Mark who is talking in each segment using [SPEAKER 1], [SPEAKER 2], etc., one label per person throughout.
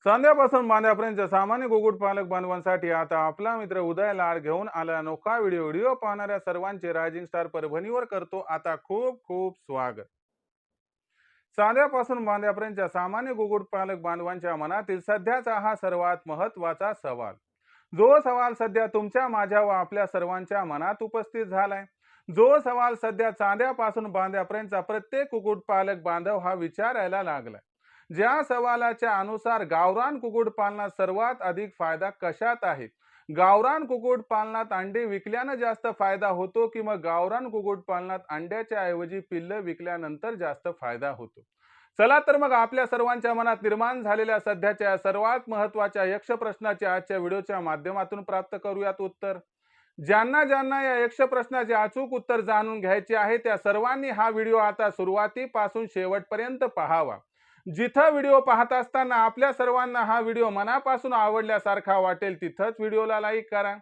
[SPEAKER 1] चांद्यापासून बांध्यापर्यंत सामान्य कुक्कुटपालक बांधवांसाठी आता आपला मित्र उदय लाड घेऊन आला अनोखा व्हिडिओ पाहणाऱ्या सर्वांचे रायझिंग स्टार परभणीवर करतो आता खूप खूप स्वागत। चांद्यापासून बांध्यापर्यंत सामान्य कुक्कुटपालक बांधवांच्या मनातील सध्याचा हा सर्वात महत्त्वाचा सवाल, जो सवाल सध्या तुमच्या माझ्या व आपल्या सर्वांच्या मनात उपस्थित झालाय, जो सवाल सध्या चांद्यापासून बांध्यापर्यंतचा प्रत्येक कुक्कुटपालक बांधव हा विचारायला लागलाय। ज्या सवालाच्या अनुसार गावरान कुक्कुटपालनात सर्वात अधिक फायदा कशात आहे? गावरान कुक्कुटपालनात अंडे विकल्यानं जास्त फायदा होतो की मग गावरान कुक्कुटपालनात अंड्याच्या ऐवजी पिल्ल विकल्यानंतर जास्त फायदा होतो? चला तर मग आपल्या सर्वांच्या मनात निर्माण झालेल्या सध्याच्या सर्वात महत्त्वाच्या यक्ष प्रश्नाचे आजच्या व्हिडिओच्या माध्यमातून प्राप्त करूयात उत्तर। ज्यांना ज्यांना या यक्ष प्रश्नाचे अचूक उत्तर जाणून घ्यायचे आहे त्या सर्वांनी हा व्हिडिओ आता सुरुवातीपासून शेवटपर्यंत पाहावा। जिथं व्हिडिओ पाहत असताना आपल्या सर्वांना हा व्हिडिओ मनापासून आवडल्यासारखा वाटेल तिथंच व्हिडिओला लाईक करा।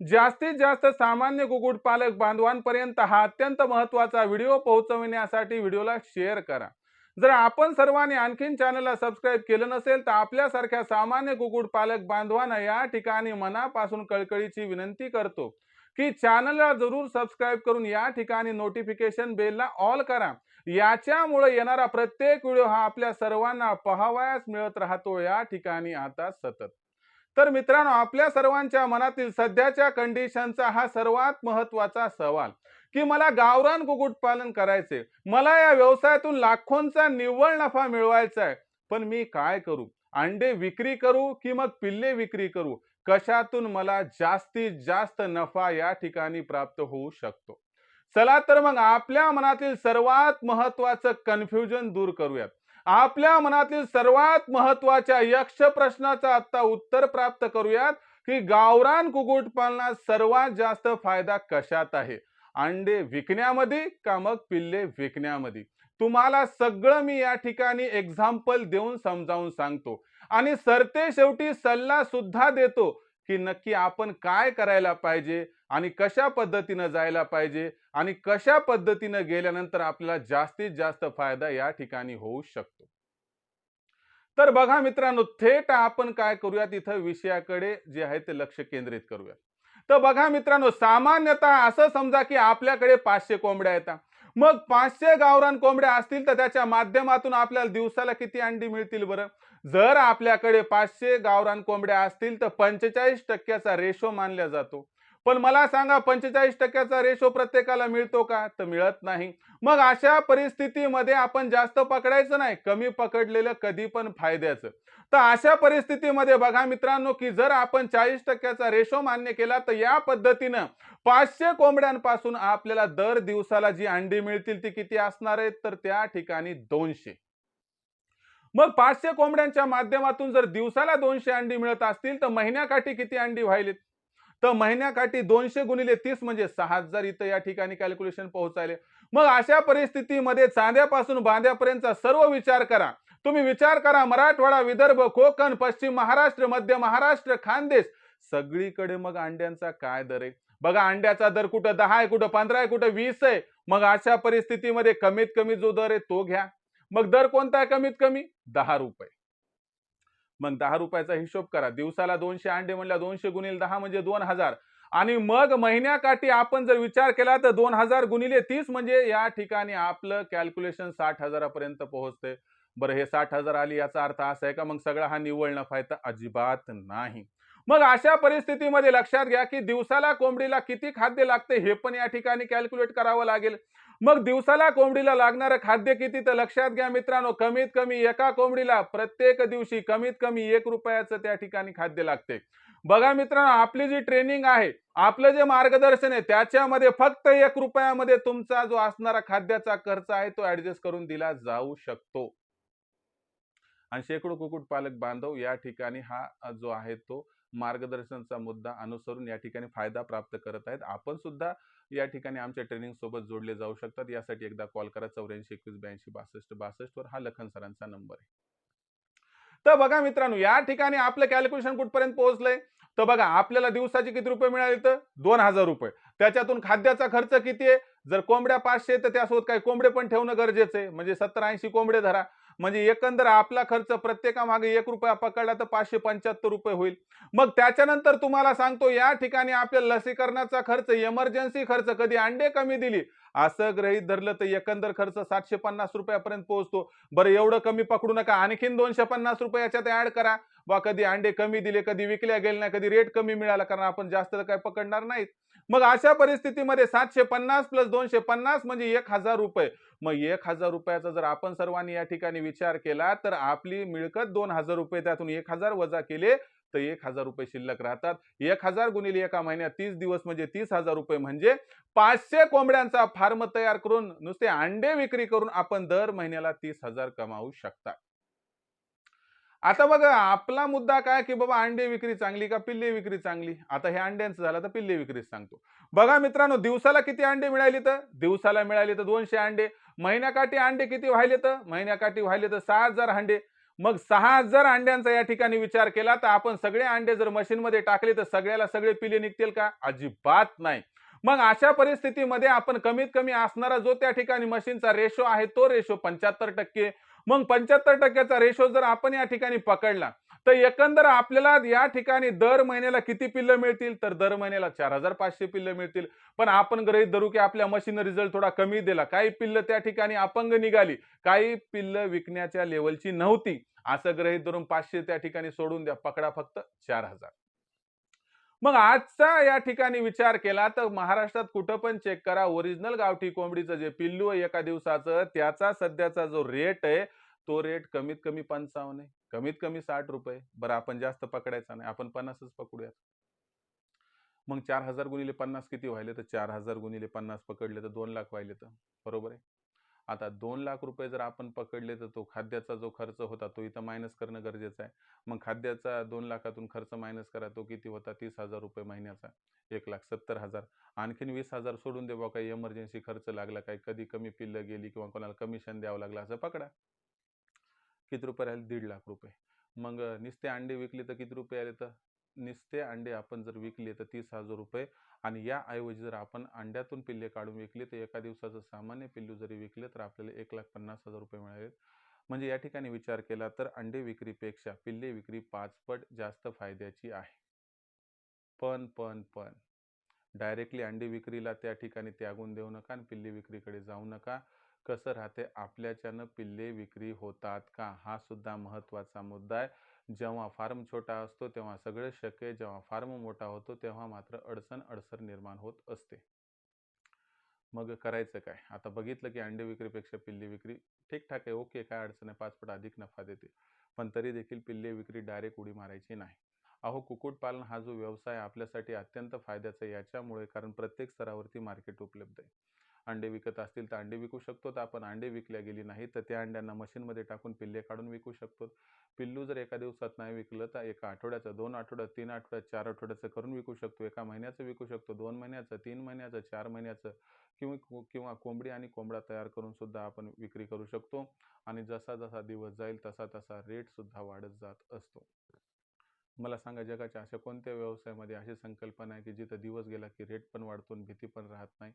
[SPEAKER 1] जास्तीत जास्त सामान्य कुक्कुटपालक बांधवांपर्यंत हा अत्यंत महत्त्वाचा व्हिडिओ पोहोचविण्यासाठी व्हिडिओला शेअर करा। जर आपण सर्वांनी आणखीन चॅनलला सबस्क्राईब केलं नसेल तर आपल्यासारख्या सामान्य कुक्कुटपालक बांधवांना या ठिकाणी मनापासून कळकळीची विनंती करतो की चॅनलला जरूर सबस्क्राईब करून या ठिकाणी नोटिफिकेशन बेलला ऑल करा। याच्यामुळे येणारा प्रत्येक व्हिडिओ हा आपल्या सर्वांना पाहावयास मिळत राहतो या ठिकाणी आता सतत। तर मित्रांनो, आपल्या सर्वांच्या मनातील सध्याच्या कंडिशनचा हा सर्वात महत्त्वाचा सवाल की मला गावरान कुक्कुटपालन करायचे, मला या व्यवसायातून लाखोंचा निव्वळ नफा मिळवायचा आहे, पण मी काय करू? अंडे विक्री करू की मग पिल्ले विक्री करू? कशातून मला जास्तीत जास्त नफा या ठिकाणी प्राप्त होऊ शकतो? चला तर मग आपल्या मनातील सर्वात महत्त्वाचं कन्फ्युजन दूर करूयात। आपल्या मनातील सर्वात महत्त्वाच्या यक्ष प्रश्नाचं आता उत्तर प्राप्त करूयात की गावरान कुक्कुटपालनात सर्वात जास्त फायदा कशात आहे? अंडे विकण्यामध्ये का मग पिल्ले विकण्यामध्ये? तुम्हाला सगळं मी या ठिकाणी एक्झाम्पल देऊन समजावून सांगतो आणि सरते शेवटी सल्ला सुद्धा देतो की नक्की आपण काय करायला पाहिजे आणि कशा पद्धतीने जायला पाहिजे आणि कशा पद्धतीने गेल्यानंतर आपल्याला जास्तीत जास्त फायदा या ठिकाणी होऊ शकतो। तर बघा मित्रांनो, थेट आपण काय करूयात, इथं विषयाकडे जे आहे ते लक्ष केंद्रित करूयात। तर बघा मित्रांनो, सामान्यतः असं समजा की आपल्याकडे 500 कोंबड्या आहेत। मग 500 गावरान कोंबड्या असतील तर त्याच्या माध्यमातून आपल्याला दिवसाला किती अंडी मिळतील बरं? जर आपल्याकडे 500 गावरान कोंबड्या असतील तर 45% रेशो मानला जातो। पण मला सांगा, 45% रेशो प्रत्येकाला मिळतो का? तर मिळत नाही। मग अशा परिस्थितीमध्ये आपण जास्त पकडायचं नाही, कमी पकडलेलं कधी पण फायद्याचं। तर अशा परिस्थितीमध्ये बघा मित्रांनो की जर आपण 40% रेशो मान्य केला तर या पद्धतीनं 500 कोंबड्यांपासून आपल्याला दर दिवसाला जी अंडी मिळतील ती किती असणार आहेत? तर त्या ठिकाणी 200। मग 500 कोंबड्यांच्या माध्यमातून जर दिवसाला 200 अंडी मिळत असतील तर महिन्याकाठी किती अंडी व्हायलेत? तर महिन्याकाठी 200 गुणिले 30 म्हणजे 6000 इथं या ठिकाणी कॅल्क्युलेशन पोहोचायले। मग अशा परिस्थितीमध्ये चांद्यापासून बांध्यापर्यंतचा सर्व विचार करा। तुम्ही विचार करा, मराठवाडा, विदर्भ, कोकण, पश्चिम महाराष्ट्र, मध्य महाराष्ट्र, खानदेश सगळीकडे मग अंड्यांचा काय दर आहे? बघा, अंड्याचा दर कुठं 10 आहे, कुठं 15 आहे, कुठं 20 आहे। मग अशा परिस्थितीमध्ये कमीत कमी जो दर आहे तो घ्या। मग दर कोणता आहे कमीत कमी? 10 रुपये। मग 10 रुपयाचा हिशोब करा, दिवसाला 200 अंडे म्हणल्या 200 गुणिले 10 म्हणजे 2000 आणि मग महिन्याकाठी आपण जर विचार केला तर 2000 गुणिले 30 म्हणजे या ठिकाणी आपलं कॅल्क्युलेशन 60,000 पर्यंत पोहोचते। बरं, हे 60,000 आली याचा अर्थ असा आहे का मग सगळा हा निव्वळ नफा आहे? तर अजिबात नाही। मग अशा परिस्थितीमध्ये लक्षात घ्या की दिवसाला कोंबडीला किती खाद्य लागते हे पण या ठिकाणी कॅल्क्युलेट करावं लागेल। मग दिवसाला कोंबडीला लागणारं खाद्य किती? तर लक्षात घ्या मित्रांनो, कमीत कमी एका कोंबडीला प्रत्येक दिवशी कमीत कमी 1 रुपयाचं त्या ठिकाणी खाद्य लागते। बघा मित्रांनो, आपली जी ट्रेनिंग आहे, आपलं जे मार्गदर्शन आहे त्याच्यामध्ये फक्त 1 रुपयामध्ये तुमचा जो असणारा खाद्याचा खर्च आहे तो ऍडजस्ट करून दिला जाऊ शकतो। आणि शेकडो कुक्कुटपालक बांधव या ठिकाणी हा जो आहे तो मार्गदर्शनाचा मुद्दा अनुसरून या ठिकाणी फायदा प्राप्त करत आहेत। आपण सुद्धा या ठिकाणी आमच्या ट्रेनिंग सोबत जोडले जाऊ शकतात। यासाठी एकदा कॉल करा 84 21 82 62 62 वर, हा लखन सरांचा नंबर आहे। तर बघा मित्रांनो, या ठिकाणी आपलं कॅल्क्युलेशन कुठपर्यंत पोहोचलंय? तर बघा, आपल्याला दिवसाचे किती रुपये मिळाले? तर 2000 रुपये। त्याच्यातून खाद्याचा खर्च किती आहे? जर कोंबड्या 500 तर त्यासोबत काही कोंबडे पण ठेवणं गरजेचं आहे, म्हणजे 70-80 कोंबडे धरा। म्हणजे एकंदर आपला खर्च प्रत्येकामागे ₹1 पकडला तर ₹575 होईल. मग त्याच्यानंतर तुम्हाला सांगतो या ठिकाणी आपल्या लसीकरणाचा खर्च, इमर्जन्सी खर्च, कधी अंडे कमी दिली असं गृहीत धरलं तर एकंदर खर्च ₹750 पर्यंत पोहोचतो. बरं एवढं कमी पकडू नका, आणखीन ₹250 याच्यात ऍड करा. कधी अंडे कमी दिले, कधी विकल्या गेले नाही, कधी रेट कमी मिळाला, कारण आपण जास्त काय पकडणार नाहीत. मग अशा परिस्थितीमध्ये 750 प्लस 250 म्हणजे ₹1000. मग ₹1000 जर आपण सर्वांनी या ठिकाणी विचार केला तर आपली मिळकत ₹2000, त्यातून 1000 वजा केले तर ₹1000 शिल्लक राहतात. 1000 गुणिले एका महिन्यात 30 दिवस म्हणजे ₹30,000, म्हणजे 500 कोंबड्यांचा फार्म तयार करून नुसते अंडे विक्री करून आपण दर महिन्याला 30,000 कमावू शकता. आता बघा आपला मुद्दा काय की बाबा अंडे विक्री चांगली का पिल्ले विक्री चांगली. आता हे अंड्यांचं झालं तर पिल्ले विक्रीच सांगतो. बघा मित्रांनो, दिवसाला किती अंडे मिळाली तर दिवसाला मिळाली तर 200 अंडे. महिन्याकाठी अंडे किती व्हायले तर महिन्याकाठी व्हायले तर 6,000 अंडे. मग 6,000 अंड्यांचा या ठिकाणी विचार केला तर आपण सगळे अंडे जर मशीनमध्ये टाकले तर सगळ्याला सगळे पिल्ले निघतील का? अजिबात नाही. मग अशा परिस्थितीमध्ये आपण कमीत कमी असणारा जो त्या ठिकाणी मशीनचा रेशो आहे तो रेशो 75%. मग 75%चा रेशो जर आपण या ठिकाणी पकडला तर एकंदर आपल्याला या ठिकाणी दर महिन्याला किती पिल्लं मिळतील तर दर महिन्याला 4,500 पिल्लं मिळतील. पण आपण गृहीत धरू की आपल्या मशीन रिझल्ट थोडा कमी दिला, काही पिल्लं त्या ठिकाणी अपंग निघाली, काही पिल्लं विकण्याच्या लेवलची नव्हती, असं गृहीत धरून 500 त्या ठिकाणी सोडून द्या, पकडा फक्त 4,000. मग आजचा या ठिकाणी विचार केला तर महाराष्ट्रात कुठं पण चेक करा, ओरिजिनल गावठी कोंबडीचं जे पिल्लू आहे एका दिवसाचं त्याचा सध्याचा जो रेट आहे तो रेट कमीत कमी 55 आहे, कमीत कमी ₹60. बरं आपण जास्त पकडायचा नाही, आपण 50च पकडूया. मग 4,000 गुणिले 50 किती व्हायले तर 4,000 गुणिले 50 पकडले तर 2,00,000 व्हायले तर बरोबर आहे. आता ₹2,00,000 जर आपण पकडले तर तो खाद्याचा जो खर्च होता तो इथं मायनस करणं गरजेचं आहे. मग खाद्याचा 2,00,000तून खर्च मायनस करा, तो किती होता ₹30,000 महिन्याचा, 1,70,000. आणखीन 20,000 सोडून दे, काही इमर्जन्सी खर्च लागला, काही कधी कमी पिल्लं गेली किंवा कोणाला कमिशन द्यावं लागलं असं पकडा. किती रुपये राहिले? ₹1,50,000. मग नुसते अंडे विकले तर किती रुपये आले तर नुसते अंडे आपण जर विकले तर ₹30,000. आणि या ऐवजी जर आपण अंड्यातून पिल्ले काढून विकले तर एका दिवसाचं सामान्य पिल्लू जरी विकले तर आपल्याला ₹1,50,000 मिळाले. म्हणजे या ठिकाणी विचार केला तर अंडे विक्रीपेक्षा पिल्ले विक्री 5 पट जास्त फायद्याची आहे. पण डायरेक्टली अंडी विक्रीला त्या ठिकाणी त्यागून देऊ नका आणि पिल्ले विक्रीकडे जाऊ नका. कसं राहते, आपल्याच्यानं पिल्ले विक्री होतात का हा सुद्धा महत्त्वाचा मुद्दा आहे. जेव्हा फार्म छोटा असतो तेव्हा सगळं शक्य आहे, जेव्हा फार्म मोठा होतो तेव्हा मात्र अडचण निर्माण होत असते. मग करायचं काय? आता बघितलं की अंडे विक्रीपेक्षा पिल्ले विक्री ठीकठाक आहे, ओके, काय अडचण आहे, 5 पट अधिक नफा देते. पण तरी देखील पिल्ले विक्री डायरेक्ट उडी मारायची नाही. अहो, कुक्कुटपालन हा जो व्यवसाय आपल्यासाठी अत्यंत फायद्याचा आहे याच्यामुळे, कारण प्रत्येक स्तरावरती मार्केट उपलब्ध आहे. अंडे विकत असतील तर अंडे विकू शकतो, तर आपण अंडे विकल्या गेली नाही तर त्या अंड्यांना मशीनमध्ये टाकून पिल्ले काढून विकू शकतो. पिल्लू जर एका दिवसात नाही विकलं तर एका आठवड्याचं, 2 आठवड्यात, 3 आठवड्यात, 4 आठवड्याचं करून विकू शकतो. एका महिन्याचं विकू शकतो, 2 महिन्याचं, 3 महिन्याचं, 4 महिन्याचं, किंवा किंवा कोंबडी आणि कोंबडा तयार करून सुद्धा आपण विक्री करू शकतो. आणि जसा जसा दिवस जाईल तसा तसा रेट सुद्धा वाढत जात असतो. मला सांगा, जगाच्या अशा कोणत्या व्यवसायामध्ये अशी संकल्पना आहे की जिथं दिवस गेला की रेट पण वाढतो आणि भीती पण राहत नाही.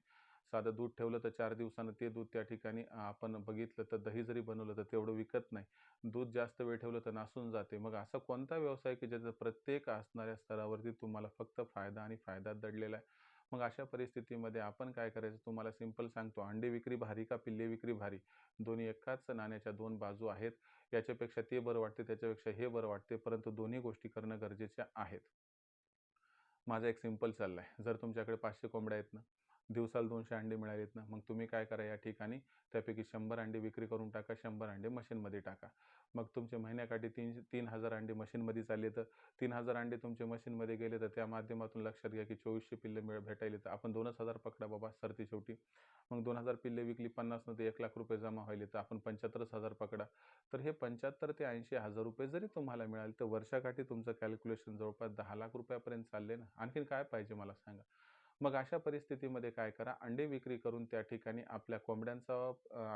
[SPEAKER 1] साधं दूध ठेवलं तर 4 दिवसानं ते दूध त्या ठिकाणी आपण बघितलं तर दही जरी बनवलं तर तेवढं विकत नाही. दूध जास्त वेळ ठेवलं तर नासून जाते. मग असा कोणता व्यवसाय की ज्याचा प्रत्येक असणाऱ्या स्तरावरती तुम्हाला फक्त फायदा आणि फायदाच दडलेला आहे? मग अशा परिस्थितीमध्ये आपण काय करायचं तुम्हाला सिंपल सांगतो. अंडे विक्री भारी का पिल्ले विक्री भारी? दोन्ही एकाच नाण्याच्या 2 बाजू आहेत. याच्यापेक्षा ते बरं वाटते, त्याच्यापेक्षा हे बरं वाटते, परंतु दोन्ही गोष्टी करणं गरजेच्या आहेत. माझा एक सिंपल सल्ला आहे. जर तुमच्याकडे 500 कोंबड्या आहेत ना, दिवसाला 200 अंडे मिळालेत ना, मग तुम्ही काय करा या ठिकाणी त्यापैकी 100 अंडे विक्री करून टाका, 100 अंडे मशीनमध्ये टाका. मग तुमचे महिन्याकाठी 3,000 अंडे मशीनमध्ये चालले तर 3,000 अंडे तुमचे मशीनमध्ये गेले तर त्या माध्यमातून लक्षात घ्या की 2400 पिल्ले भेटायले, तर आपण 2,000 पकडा बाबा सरती शेवटी. मग 2,000 पिल्ले विकली, 50 मध्ये ₹1,00,000 जमा व्हायले तर आपण 75,000 पकडा. तर हे 75 ते 80,000 रुपये जरी तुम्हाला मिळाले तर वर्षाकाठी तुमचं कॅल्क्युलेशन जवळपास ₹10,00,000 पर्यंत चालले ना. आणखीन काय पाहिजे मला सांगा? मग अशा परिस्थितीमध्ये काय करा, अंडे विक्री करून त्या ठिकाणी आपल्या कोंबड्यांचा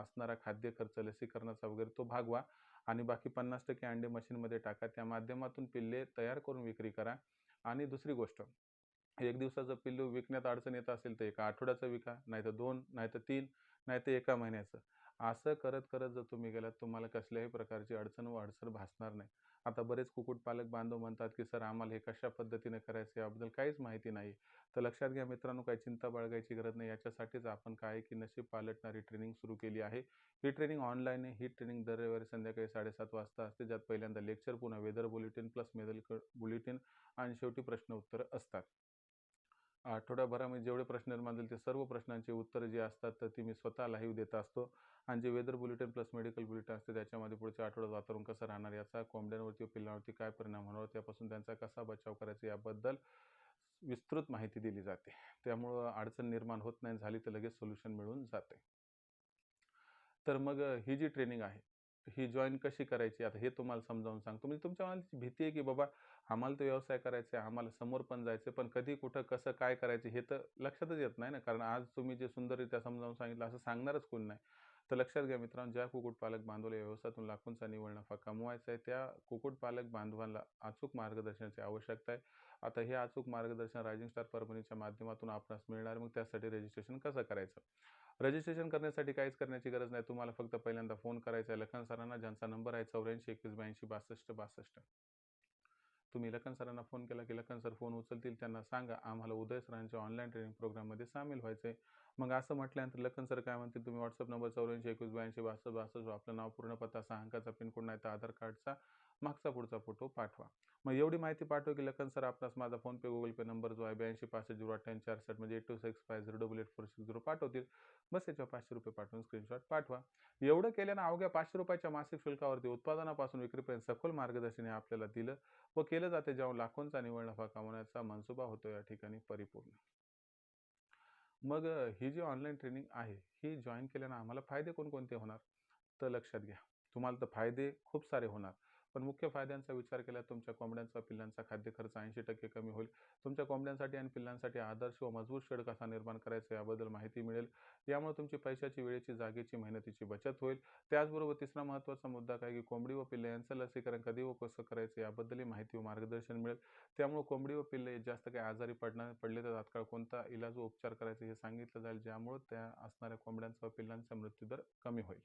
[SPEAKER 1] असणारा खाद्य खर्च, लसीकरणाचा वगैरे तो भागवा आणि बाकी 50% अंडे मशीनमध्ये टाका. त्या माध्यमातून पिल्ले तयार करून विक्री करा. आणि दुसरी गोष्ट, एक दिवसाचं पिल्लू विकण्यात अडचण येत असेल तर एका आठवड्याचं विका, नाहीतर 2, नाहीतर 3, नाहीतर एका महिन्याचं. असं करत-करत जर तुम्ही गेलात, तुम्हाला कसल्याही प्रकारची अडचण व अडसर भासणार नाही. आता बरेच कुक्कुटपालक बांधव म्हणतात, की "सर आम्हाला हे कशा पद्धतीने करायचं याबद्दल काहीच माहिती नाही." तर लक्षात घ्या मित्रांनो, काही चिंता बाळगायची गरज नाही. याच्यासाठीच आपण काय आहे, की नशीब पालटणारी ट्रेनिंग सुरू केली आहे. ही ट्रेनिंग ऑनलाईन आहे. ही ट्रेनिंग दर रविवारी संध्याकाळी 7:30 वाजता असते. ज्यात पहिल्यांदा लेक्चर, पुन्हा weather bulletin plus medical bulletin आणि शेवटी प्रश्न उत्तरं असतात. आठवड्याभरामध्ये जेवढे प्रश्न निर्माण झाले ते सर्व प्रश्नांची उत्तरं जी असतात तर ती मी स्वतः लाईव्ह देत असतो आणि जे weather bulletin plus medical bulletin असते त्याच्यामध्ये पुढच्या आठवड्यात वातावरण कसं राहणार, याचा कोंबड्यांवरती व पिल्लांवरती काय परिणाम होणार, त्यापासून त्यांचा कसा बचाव करायचा याबद्दल विस्तृत माहिती दिली जाते. त्यामुळं अडचण निर्माण होत नाही, झाली तर लगेच सोल्युशन मिळून जाते. तर मग ही जी ट्रेनिंग आहे, ही जॉइन कशी करायची आता हे तुम्हाला समजावून सांगतो. म्हणजे तुमच्या मनात भीती आहे, की बाबा आम्हाला तो व्यवसाय करायचा आहे, आम्हाला समोर पण जायचं पण कधी, कुठं, कसं, काय करायचं हे तर लक्षातच येत नाही ना. कारण आज तुम्ही जे सुंदररित्या समजावून सांगितलं असं सांगणारच कोणी नाही. तर लक्षात घ्या मित्रांनो, ज्या कुक्कुटपालक बांधवाला या व्यवसायातून लाखोंचा निव्वळ नफा कमवायचा आहे, त्या कुक्कुटपालक बांधवांना अचूक मार्गदर्शनाची आवश्यकता आहे. आता हे अचूक मार्गदर्शन रायझिंग स्टार परभणीच्या माध्यमातून आपणास मिळणार. मग त्यासाठी रजिस्ट्रेशन कसं करायचं? रजिस्ट्रेशन करण्यासाठी काहीच करण्याची गरज नाही. तुम्हाला फक्त पहिल्यांदा फोन करायचा आहे लखन सरांना, ज्यांचा नंबर आहे 84 21 82 62 62. तुम्ही लखन सरांना फोन केला की लखन सर फोन उचलतील. त्यांना सांगा आम्हाला उदय सरांच्या ऑनलाईन ट्रेनिंग प्रोग्राममध्ये सामील व्हायचं आहे. मग असं म्हटल्यानंतर लखन सर काय म्हणतील, तुम्ही WhatsApp नंबर 84 21 82 62 62 आपलं नाव, पूर्ण पत्ता, 6 अंकाचा पिनकोड नाही तर आधार कार्डचा मागचा पुढचा फोटो पाठवा. मग एवढी माहिती पाठवा की लखन सर आपणास माझा फोनपे, गुगल पे नंबर जो आहे 82 65 068 64 म्हणजे 8265088460 पाठवतील. बस याच्यावर ₹500 पाठवून स्क्रीनशॉट पाठवा. एवढं केल्यानं अवघ्या ₹500च्या मासिक शुल्कावरती उत्पादनापासून विक्रीपर्यंत सखोल मार्गदर्शन हे आपल्याला दिलं व केलं जाते, जेव्हा लाखोंचा निव्वळ नफा कमवण्याचा मनसुबा होतो या ठिकाणी परिपूर्ण. मग ही जी ऑनलाईन ट्रेनिंग आहे, ही जॉइन केल्यानं आम्हाला फायदे कोणकोणते होणार? तर लक्षात घ्या. तुम्हाला तर फायदे खूप सारे होणार. पण मुख्य फायद्यांचा विचार केला तुमच्या कोंबड्यांचा, पिल्लांचा खाद्य खर्च 80% कमी होईल. तुमच्या कोंबड्यांसाठी आणि पिल्लांसाठी आदर्श व मजबूत शेड कसा निर्माण करायचा याबद्दल माहिती मिळेल. यामुळे तुमची पैशाची, वेळेची, जागेची, मेहनतीची बचत होईल. त्याचबरोबर तिसरा महत्त्वाचा मुद्दा काय, की कोंबडी व पिल्ले यांचं लसीकरण कधी व कसं करायचं याबद्दलही माहिती व मार्गदर्शन मिळेल. त्यामुळे कोंबडी व पिल्ले जास्त काही आजारी पडले तर तात्काळ कोणता इलाज व उपचार करायचा हे सांगितलं जाईल, ज्यामुळे त्या असणाऱ्या कोंबड्यांचा व पिल्लांचा मृत्यूदर कमी होईल.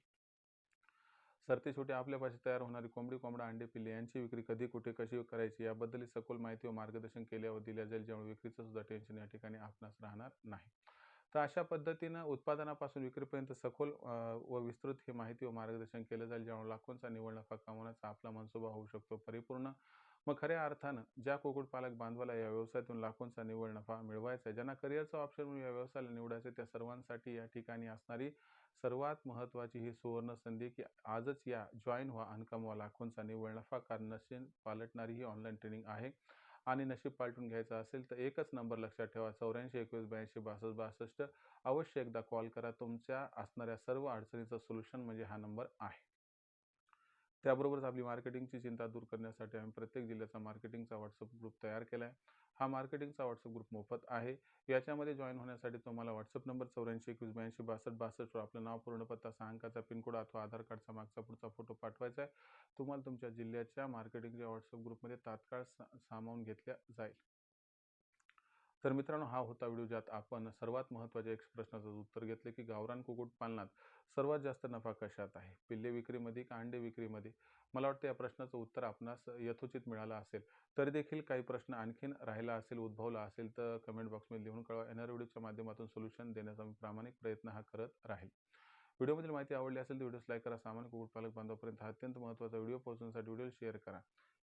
[SPEAKER 1] सरतेशेवटी आपल्यापाशी तयार होणारी कोंबडी, कोंबडा, अंडे, पिल्ले यांची विक्री कधी, कुठे, कशी करायची याबद्दलही सखोल माहिती व मार्गदर्शन केले व दिल्या जाईल, ज्यामुळे विक्रीचं सुद्धा टेन्शन या ठिकाणी आपणास राहणार नाही. तर अशा पद्धतीनं उत्पादनापासून विक्रीपर्यंत सखोल व विस्तृत ही माहिती व मार्गदर्शन केलं जाईल, ज्यामुळे लाखोंचा निव्वळ नफा कमवण्याचा आपला मनसुबा होऊ शकतो परिपूर्ण. मग खऱ्या अर्थानं ज्या कुक्कुटपालक बांधवाला या व्यवसायातून लाखोंचा निव्वळ नफा मिळवायचा आहे, ज्यांना करिअरचा ऑप्शन म्हणून या व्यवसायाला निवडायचं आहे, त्या सर्वांसाठी या ठिकाणी असणारी सर्वात महत्त्वाची ही सुवर्ण संधी, की आजच या, जॉइन व्हा आणि कमवा लाखोंचा निव्वळ नफा. कारण नशीब पालटणारी ही ऑनलाईन ट्रेनिंग आहे आणि नशीब पालटून घ्यायचं असेल तर एकच नंबर लक्षात ठेवा, 84 21 82 62 62. अवश्य एकदा कॉल करा. तुमच्या असणाऱ्या सर्व अडचणीचं सोल्युशन म्हणजे हा नंबर आहे. त्याबरोबरच आपली मार्केटिंगची चिंता दूर करण्यासाठी आम्ही प्रत्येक जिल्ह्याचा मार्केटिंगचा WhatsApp ग्रुप तयार केला आहे. हा मार्केटिंगचा WhatsApp ग्रुप मोफत आहे. याच्यामध्ये जॉइन होण्यासाठी तुम्हाला WhatsApp नंबर 84 21 82 62 62 वर आपलं नाव, पूर्ण पत्ता, 6 अंकाचा पिनकोड अथवा आधार कार्डचा मागचा पुढचा फोटो पाठवायचा आहे. तुम्हाला तुमच्या जिल्ह्याच्या मार्केटिंगच्या WhatsApp ग्रुपमध्ये तात्काळ सामावून घेतल्या जाईल. तर मित्रांनो, हा होता व्हिडिओ, ज्यात आपण सर्वात महत्त्वाच्या एक प्रश्नाचं उत्तर घेतलं, की गावरान कुक्कुटपालनात सर्वात जास्त नफा कशात आहे? पिल्ले विक्रीमध्ये का अंडे विक्रीमध्ये? मला वाटतं या प्रश्नाचं उत्तर आपणास यथोचित मिळालं असेल. तरी देखील काही प्रश्न आणखीन राहिला असेल, उद्भवला असेल तर कमेंट बॉक्समध्ये लिहून कळवा. येणाऱ्या व्हिडिओच्या माध्यमातून सोल्युशन देण्याचा मी प्रामाणिक प्रयत्न हा करत राहील. व्हिडिओमधील माहिती आवडली असेल तर व्हिडिओस लाईक करा. सामान्य कुक्कुटपालक बांधवांपर्यंत हा अत्यंत महत्त्वाचा व्हिडिओ पोहोचवण्यासाठी व्हिडिओ शेअर करा.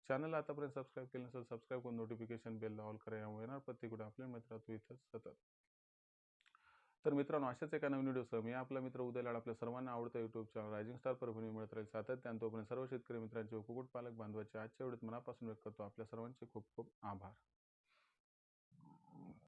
[SPEAKER 1] चॅनलला आतापर्यंत सबस्क्राईब केलं नसेल, सबस्क्राईब करून नोटिफिकेशन बेलला ऑल करा. यामुळे येणार प्रत्येक व्हिडिओ आपल्या मित्र राहतो इथंच सतत. तर मित्रांनो, अशाच एका नवीन व्हिडिओसह मी आपला मित्र उदय लाड आपल्या सर्वांना आवडतं YouTube channel rising star Parbhani मिळत राहील सातत्याने. तोपर्यंत सर्व शेतकरी मित्रांचे व कुक्कुटपालक बांधवांचे आजच्या व्हिडिओत मनापासून व्यक्त करतो. आपल्या सर्वांचे खूप खूप आभार.